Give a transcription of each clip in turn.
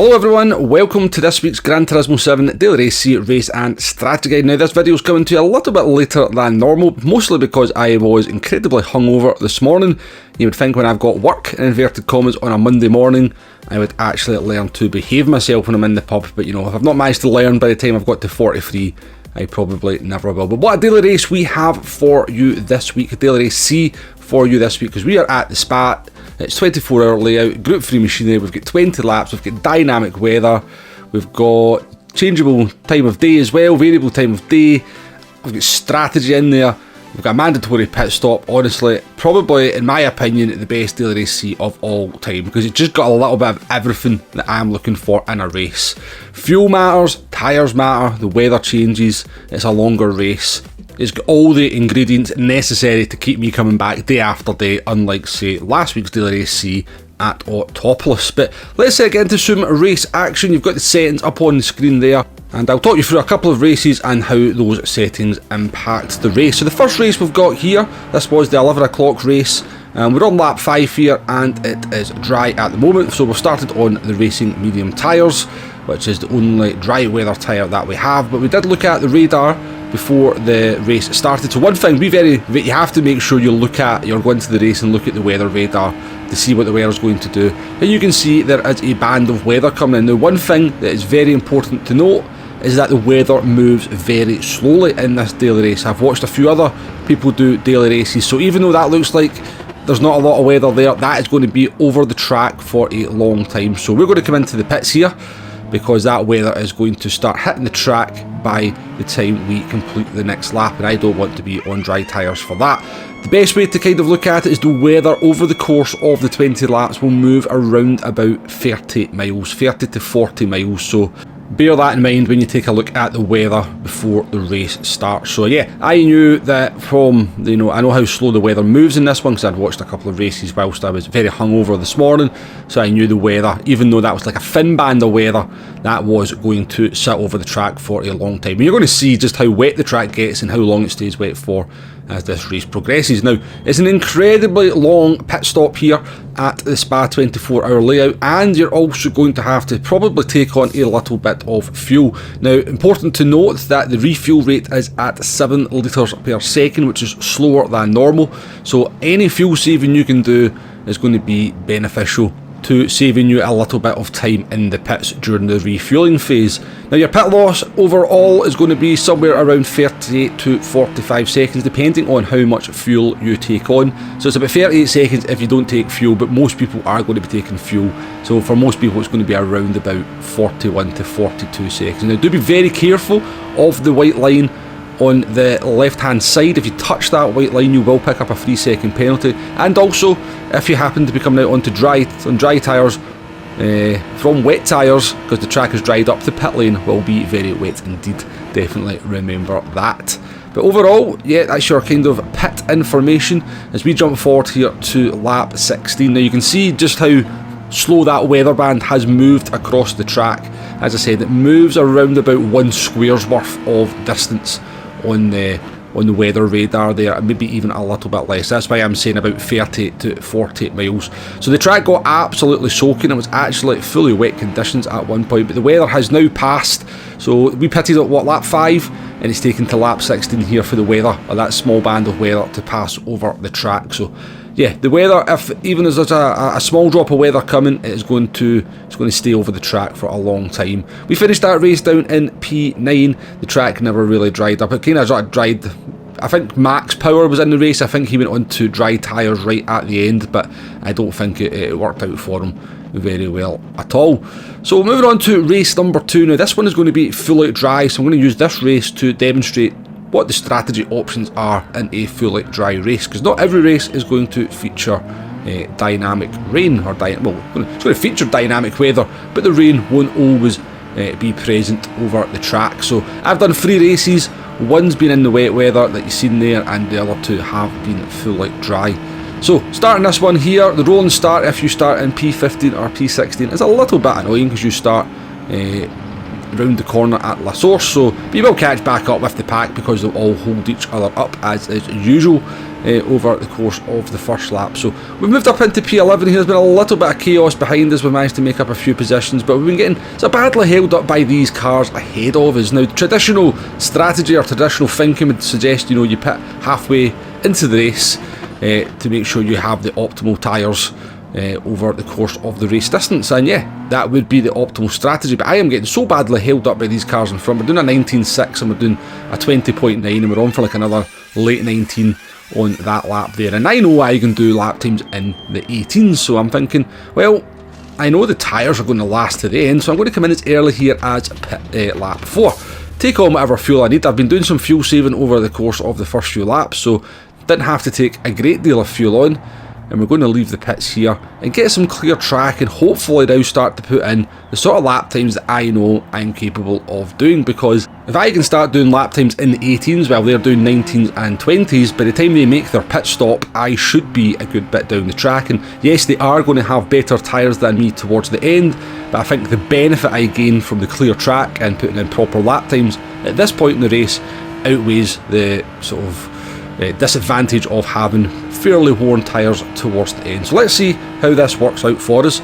Hello everyone, welcome to this week's Gran Turismo 7 Daily Race Race and Strategy Guide. Now this video is coming to you a little bit later than normal, mostly because I was incredibly hungover this morning. You would think when I've got work, in inverted commas, on a Monday morning, I would actually learn to behave myself when I'm in the pub, but you know, if I've not managed to learn by the time I've got to 43, I probably never will. But what a daily race we have for you this week, a daily race C for you this week, because we are at the Spa. It's 24-hour layout, group 3 machinery, we've got 20 laps, we've got dynamic weather, we've got changeable time of day as well, variable time of day, we've got strategy in there, we've got a mandatory pit stop. Honestly, probably, in my opinion, the best daily race C of all time, because it's just got a little bit of everything that I'm looking for in a race. Fuel matters, tyres matter, the weather changes, it's a longer race. It's got all the ingredients necessary to keep me coming back day after day, unlike, say, last week's daily race C at Autopolis. But let's get into some race action. You've got the settings up on the screen there, and I'll talk you through a couple of races and how those settings impact the race. So the first race we've got here, this was the 11 o'clock race. We're on lap 5 here, and it is dry at the moment, so we've started on the racing medium tyres, which is the only dry weather tyre that we have. But we did look at the radar before the race started. So one thing, you have to make sure you're going to the race and look at the weather radar to see what the weather's going to do. And you can see there is a band of weather coming in. Now one thing that is very important to note is that the weather moves very slowly in this daily race. I've watched a few other people do daily races, so even though that looks like there's not a lot of weather there, that is going to be over the track for a long time. So we're going to come into the pits here, because that weather is going to start hitting the track by the time we complete the next lap, and I don't want to be on dry tyres for that. The best way to kind of look at it is the weather over the course of the 20 laps will move around about 30 miles, 30 to 40 miles, so bear that in mind when you take a look at the weather before the race starts. So yeah, I knew that from, I know how slow the weather moves in this one, because I'd watched a couple of races whilst I was very hungover this morning, so I knew the weather, even though that was like a thin band of weather, that was going to sit over the track for a long time. And you're going to see just how wet the track gets and how long it stays wet for as this race progresses. Now, it's an incredibly long pit stop here at the Spa 24-hour layout, and you're also going to have to probably take on a little bit of fuel. Now, important to note that the refuel rate is at 7 litres per second, which is slower than normal, so any fuel saving you can do is going to be beneficial to saving you a little bit of time in the pits during the refueling phase. Now your pit loss overall is going to be somewhere around 38 to 45 seconds depending on how much fuel you take on. So it's about 38 seconds if you don't take fuel, but most people are going to be taking fuel. So for most people it's going to be around about 41 to 42 seconds. Now do be very careful of the white line on the left hand side. If you touch that white line you will pick up a 3-second penalty, and also if you happen to be coming out onto dry tyres from wet tyres, because the track is dried up, the pit lane will be very wet indeed. Definitely remember that. But overall, yeah, that's your kind of pit information as we jump forward here to lap 16. Now you can see just how slow that weather band has moved across the track. As I said, it moves around about 1 square's worth of distance on the weather radar there, and maybe even a little bit less. That's why I'm saying about 30 to 40 miles. So the track got absolutely soaking. It was actually fully wet conditions at one point, but the weather has now passed. So we pitted at lap 5, and it's taken to lap 16 here for the weather, or that small band of weather, to pass over the track. So yeah, the weather, even as there's a small drop of weather coming, it's going to stay over the track for a long time. We finished that race down in P9. The track never really dried up. It kind of dried. I think Max Power was in the race. I think he went on to dry tyres right at the end, but I don't think it worked out for him very well at all. So moving on to race number 2. Now this one is going to be fully dry, so I'm going to use this race to demonstrate what the strategy options are in a fully dry race, because not every race is going to feature dynamic rain, or it's going to feature dynamic weather, but the rain won't always be present over the track. So I've done 3 races, one's been in the wet weather that you've seen there, and the other 2 have been fully dry. So starting this one here, the rolling start if you start in P15 or P16 is a little bit annoying, because you start round the corner at La Source, so we will catch back up with the pack because they'll all hold each other up as is usual over the course of the first lap. So we've moved up into P11 here. There's been a little bit of chaos behind us. We've managed to make up a few positions, but we've been getting so badly held up by these cars ahead of us. Now, traditional strategy or traditional thinking would suggest, you know, you pit halfway into the race to make sure you have the optimal tyres over the course of the race distance, and yeah, that would be the optimal strategy. But I am getting so badly held up by these cars in front. We're doing a 19.6 and we're doing a 20.9, and we're on for like another late 19 on that lap there, and I know I can do lap times in the 18s, so I'm thinking, well, I know the tyres are going to last to the end, so I'm going to come in as early here as lap 4, take on whatever fuel I need. I've been doing some fuel saving over the course of the first few laps, so didn't have to take a great deal of fuel on, and we're going to leave the pits here and get some clear track, and hopefully now start to put in the sort of lap times that I know I'm capable of doing, because if I can start doing lap times in the 18s while they're doing 19s and 20s, by the time they make their pit stop I should be a good bit down the track. And yes, they are going to have better tyres than me towards the end, but I think the benefit I gain from the clear track and putting in proper lap times at this point in the race outweighs the sort of disadvantage of having fairly worn tyres towards the end. So let's see how this works out for us.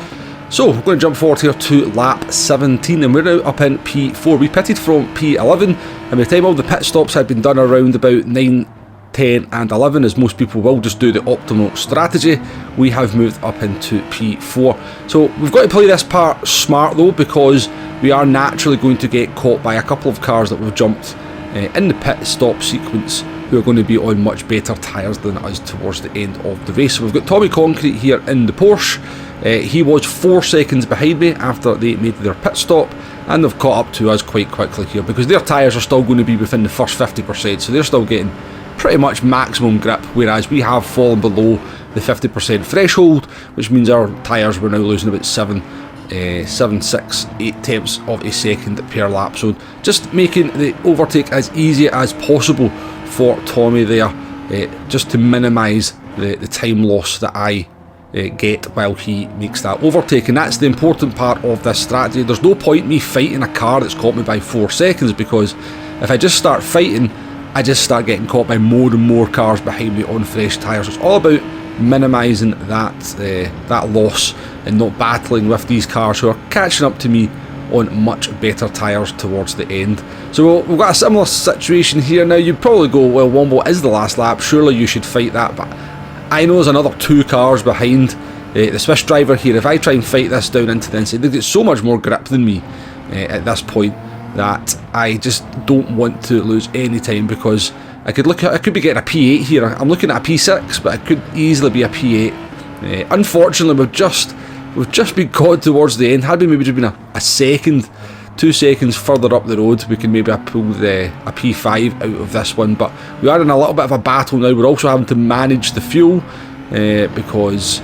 So we're going to jump forward here to lap 17, and we're now up in P4. We pitted from P11, and by the time all the pit stops had been done around about 9, 10 and 11, as most people will just do the optimal strategy, we have moved up into P4. So we've got to play this part smart though, because we are naturally going to get caught by a couple of cars that we've jumped in the pit stop sequence, who are going to be on much better tyres than us towards the end of the race. So we've got Tommy Concrete here in the Porsche. He was 4 seconds behind me after they made their pit stop, and they've caught up to us quite quickly here because their tyres are still going to be within the first 50%, so they're still getting pretty much maximum grip, whereas we have fallen below the 50% threshold, which means our tyres were now losing about 7, 6, 8 tenths of a second per lap. So just making the overtake as easy as possible for Tommy there, just to minimise the time loss that I get while he makes that overtake. And that's the important part of this strategy. There's no point me fighting a car that's caught me by 4 seconds, because if I just start fighting, I just start getting caught by more and more cars behind me on fresh tyres. It's all about minimising that loss and not battling with these cars who are catching up to me on much better tyres towards the end. So we've got a similar situation here. Now you'd probably go, well, Wombo is the last lap, surely you should fight that, but I know there's another 2 cars behind the Swiss driver here. If I try and fight this down into the inside, they've got so much more grip than me at this point that I just don't want to lose any time, because I could be getting a P8 here. I'm looking at a P6, but it could easily be a P8. Unfortunately, we've just been caught towards the end. Had we maybe just been a second, 2 seconds further up the road, we can maybe have pulled a P5 out of this one. But we are in a little bit of a battle now. We're also having to manage the fuel because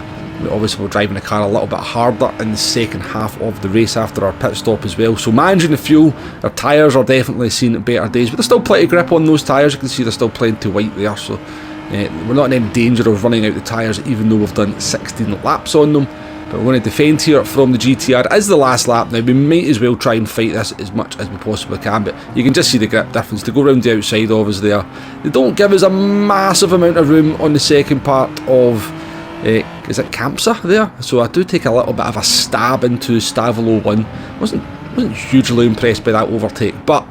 obviously we're driving the car a little bit harder in the second half of the race after our pit stop as well. So managing the fuel, our tyres are definitely seeing better days, but there's still plenty of grip on those tyres. You can see there's still plenty white there, so we're not in any danger of running out the tyres, even though we've done 16 laps on them. But we're going to defend here from the GTR. It is the last lap now. We might as well try and fight this as much as we possibly can, but you can just see the grip difference. To go around the outside of us there, they don't give us a massive amount of room on the second part of is it Campsa there? So I do take a little bit of a stab into Stavolo 1. Wasn't hugely impressed by that overtake, but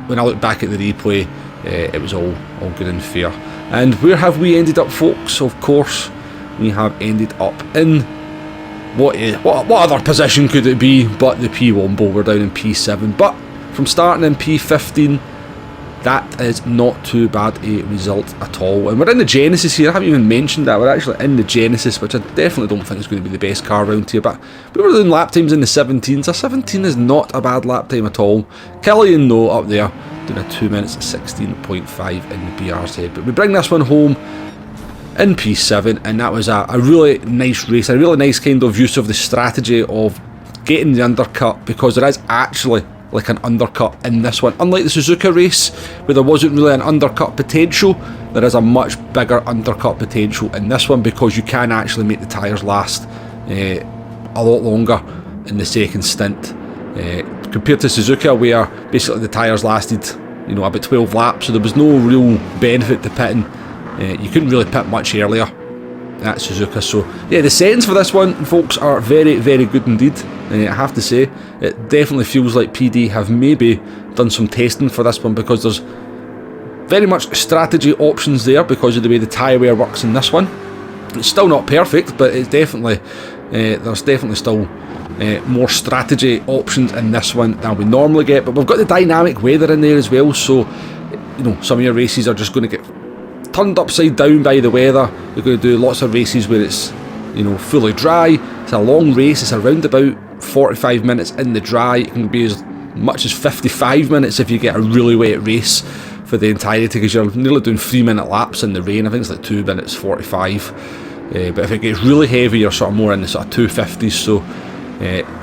when I look back at the replay, it was all good and fair. And where have we ended up, folks? Of course, we have ended up in what other position could it be but the P1 We're down in P7, but from starting in P15, that is not too bad a result at all. And we're in the Genesis here. I haven't even mentioned that. We're actually in the Genesis, which I definitely don't think is going to be the best car around here, but we were doing lap times in the 17s. A 17 is not a bad lap time at all. Killian, though, up there doing a 2 minutes 16.5 in the BR's head. But we bring this one home in P7, and that was a really nice race, a really nice kind of use of the strategy of getting the undercut, because there is actually like an undercut in this one. Unlike the Suzuka race, where there wasn't really an undercut potential, there is a much bigger undercut potential in this one, because you can actually make the tyres last a lot longer in the second stint, compared to Suzuka, where basically the tyres lasted, you know, about 12 laps, so there was no real benefit to pitting. You couldn't really pit much earlier at Suzuka. So yeah, the settings for this one, folks, are very, very good indeed. I have to say, it definitely feels like PD have maybe done some testing for this one, because there's very much strategy options there because of the way the tyre wear works in this one. It's still not perfect, but it's definitely there's definitely still more strategy options in this one than we normally get. But we've got the dynamic weather in there as well, so you know, some of your races are just going to get turned upside down by the weather. You're going to do lots of races where it's, you know, fully dry. It's a long race. It's around about 45 minutes in the dry. It can be as much as 55 minutes if you get a really wet race for the entirety, because you're nearly doing 3-minute laps in the rain. I think it's like 2 minutes 45. But if it gets really heavy, you're sort of more in the sort of 250s. So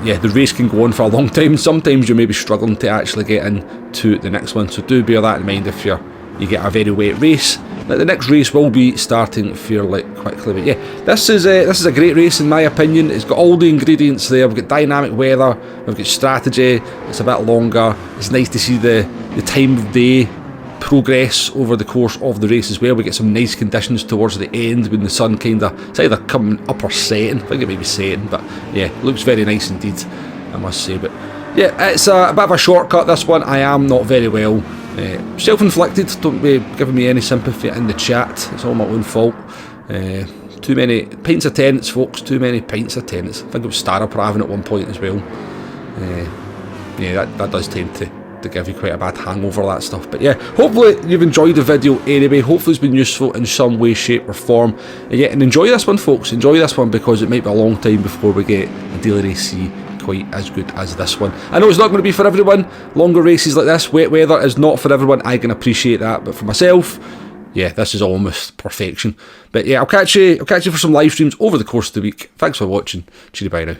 yeah, the race can go on for a long time. Sometimes you may be struggling to actually get into the next one, so do bear that in mind if you get a very wet race. Now, the next race will be starting fairly quickly, but yeah, this is a great race in my opinion. It's got all the ingredients there. We've got dynamic weather, we've got strategy, it's a bit longer. It's nice to see the time of day progress over the course of the race as well. We get some nice conditions towards the end when the sun it's either coming up or setting. I think it may be setting, but yeah, looks very nice indeed, I must say. But yeah, it's a bit of a shortcut, this one. I am not very well. Self-inflicted, don't be giving me any sympathy in the chat, it's all my own fault. Too many pints of tennis, folks, too many pints of tennis. I think it was Starapraven at one point as well. Yeah, that does tend to give you quite a bad hangover, that stuff. But yeah, hopefully you've enjoyed the video anyway. Hopefully it's been useful in some way, shape or form. And enjoy this one, folks, enjoy this one, because it might be a long time before we get a Daily Race C quite as good as this one. I know it's not going to be for everyone. Longer races like this, wet weather is not for everyone. I can appreciate that, but for myself, yeah, this is almost perfection. But yeah, I'll catch you for some live streams over the course of the week. Thanks for watching. Cheery bye now.